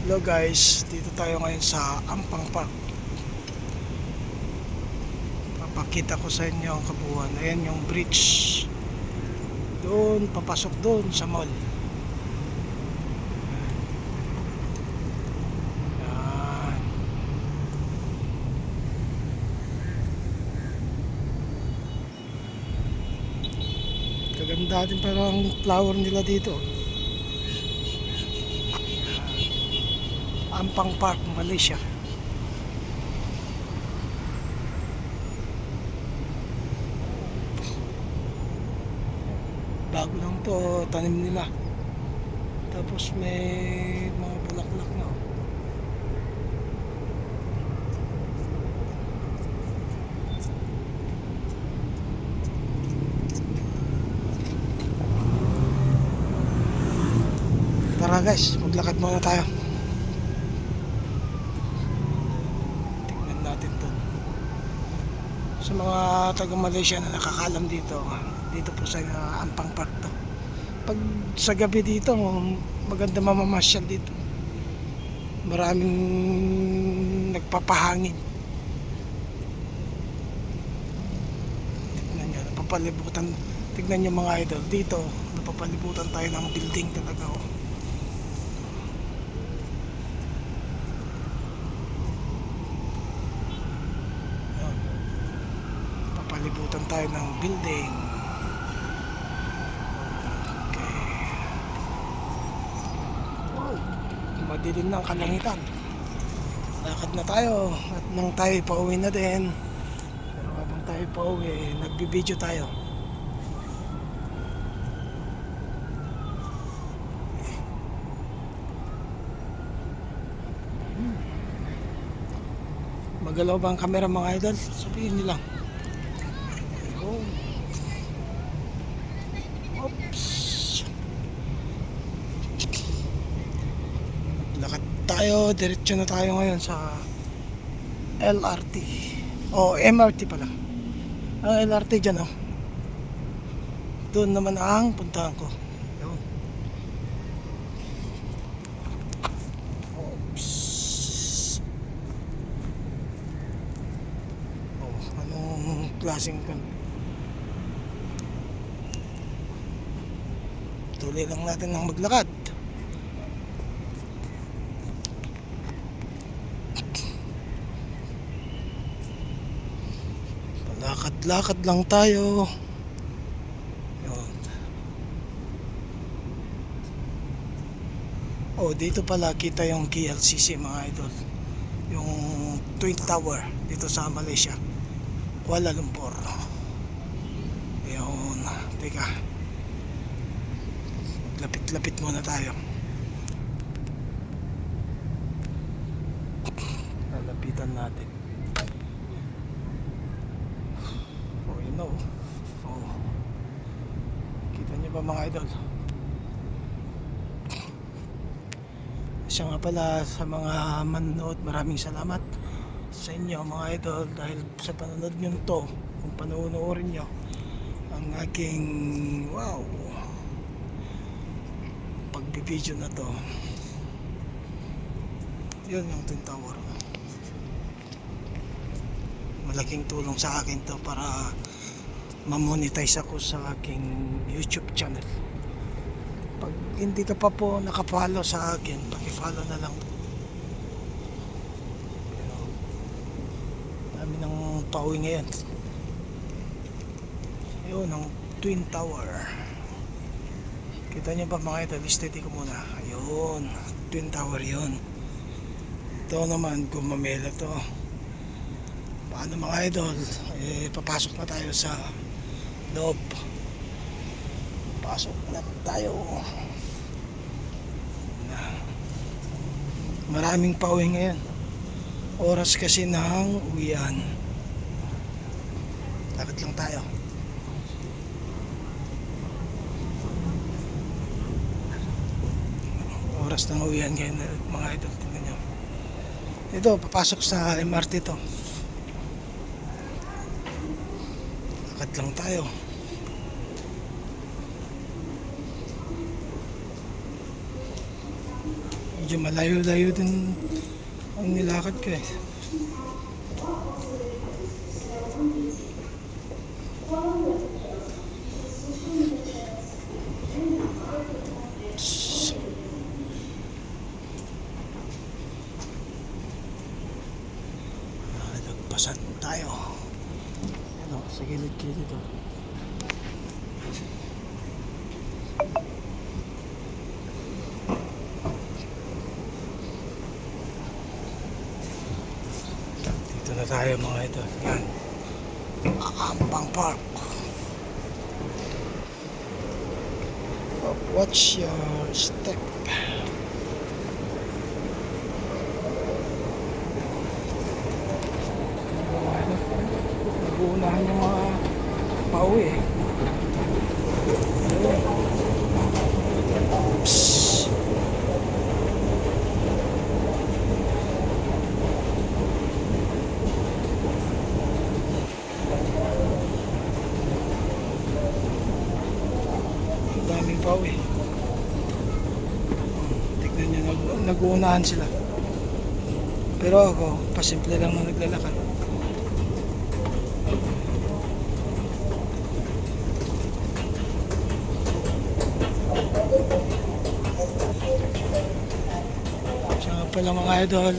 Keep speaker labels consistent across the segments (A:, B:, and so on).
A: Hello guys, dito tayo ngayon sa Ampang Park. Papakita ko sa inyo ang kabuuan. Ayan yung bridge. Doon, papasok doon sa mall. Ayan. Kaganda din parang flower nila dito. Ampang Park, Malaysia. Bago lang to, tanim nila. Tapos may mga bulaklak na. Tara guys, maglakad muna tayo. Tignan natin to. Sa mga taga Malaysia na nakakalam dito, dito po sa Ampang Park to. Pag sa gabi dito, maganda mamamasyal dito. Maraming nagpapahangin. Tignan nyo, napapalibutan. Tignan nyo mga idol, dito napapalibutan tayo ng building talaga. Oh. Papalibutan tayo ng building. Madilim ng kalangitan. Lakad na tayo at nang tayo pauwi na din. Pero habang tayo pauwi, nagbibideo tayo. Magalaw ba ang camera mga idol? Sabihin nyo lang. Oh. Oops. Lakad tayo, diretso na tayo ngayon sa LRT o MRT pala. Ang LRT dyan oh. Doon naman ang puntahan ko. Yun. Oops. Oh, anong klaseng kan? Tuloy lang natin ng maglakad. Lakad-lakad lang tayo. Yun. Oh, dito pala kita yung KLCC mga idol. Yung Twin Tower dito sa Malaysia, Kuala Lumpur. Yun. Teka. Lapit-lapit muna tayo. Lalapitan natin. Oh. Oh. Kita niyo ba mga idol? Siya nga pala sa mga manonood, maraming salamat sa inyo mga idol dahil sa panonood nyo to, kung panoorin nyo ang aking wow pagbibideo na to. Yun yung Twin Tower. Malaking tulong sa akin to para ma-monetize ako sa aking YouTube channel. Pag hindi ka pa po nakapollow sa akin, paki-follow na lang. Dami ng pauwi ngayon. Ayun ang Twin Tower. Kita nyo ba mga idol? Steady ko muna. Ayun, Twin Tower yun. Ito naman Gumamela to. Paano mga idol? Papasok na tayo sa loob. Pasok na tayo. Maraming pauwi ngayon. Oras kasi ng uwian. Lakad lang tayo. Oras ng uwian ngayon mga idol. Tingnan nyo. Ito, papasok sa MRT to. Lakad lang tayo. medyo malayo-layo din ang nilakad ko eh. Nagpasan tayo. Ano, sa gilid-gilid ito. Dito na tayo mga ito. Yan. Ampang Park. Watch your step. Nag-uunahan yung mga pauwi eh. Psst. Daming pauwi. Tignan nyo, nag-uunahan sila. Pero ako, pasimple lang na naglalakad. Siya pala mga idol,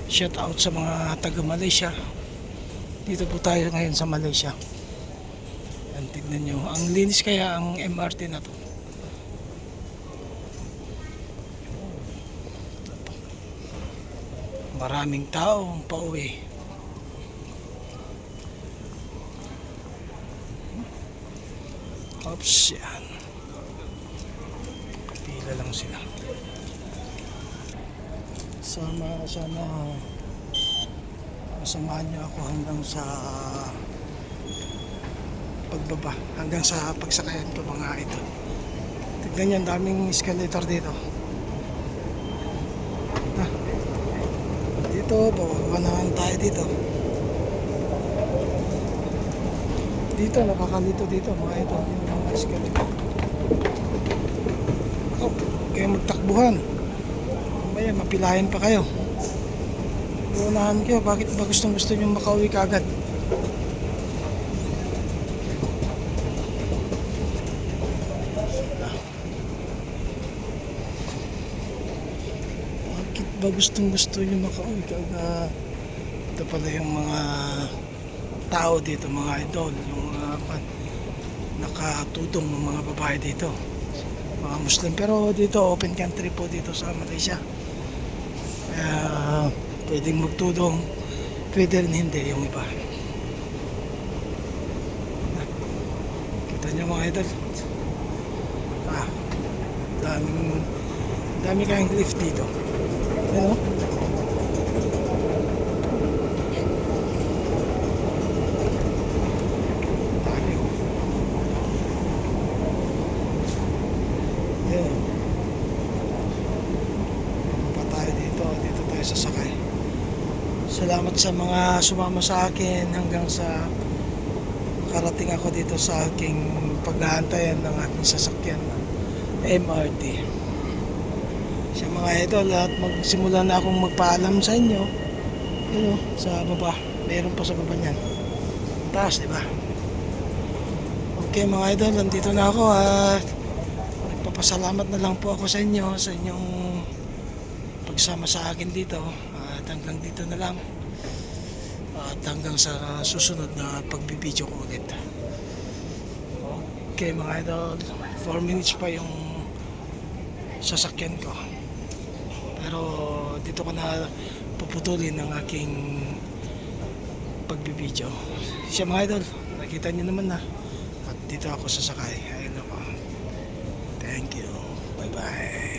A: shout out sa mga taga Malaysia. Dito po tayo ngayon sa Malaysia. Yan, tignan nyo, ang linis kaya ang MRT na to. Maraming tao ang pauwi. Oops, yan. Pila lang sila. Sana samahan niyo ako hanggang sa pagbaba, hanggang sa pagsakayan ko mga ito. Tignan niyo, ang daming escalator dito. Dito, bababa naman tayo dito. Dito, nakakalito dito mga ito, yung mga escalator. Oh, kayo magtakbuhan. Mamaya, mapilayan pa kayo. Unahan kayo, bakit ba gustong gusto nyo makauwi kaagad? Bakit ba gustong gusto nyo makauwi kaagad? Ito pala yung mga tao dito, mga idol, yung mga nakatutong ng mga babae dito, mga Muslim, pero dito open country po dito sa Malaysia. Pwedeng magtudong, pwede rin hindi yung iba. Kita nyo mga idol, dami kayong lift dito. Ano? Sasakay. Salamat sa mga sumama sa akin hanggang sa karating ako dito sa aking paghahantayan ng aking sasakyan MRT. Sa mga idol, at magsimula na akong magpaalam sa inyo. Ano, sa baba, mayroon pa sa baba niyan. Taas, di ba? Okay mga idol, nandito na ako at nagpapasalamat na lang po ako sa inyo, sa inyong pagsama sa akin dito, at hanggang dito na lang, at hanggang sa susunod na pagbibideo ko ulit. Okay mga idol, 4 minutes pa yung sasakyan ko, pero dito ko na puputulin ang aking pagbibideo. Siya mga idol, nakita nyo naman na, at dito ako sasakay. Ayun ako. Thank you, bye bye.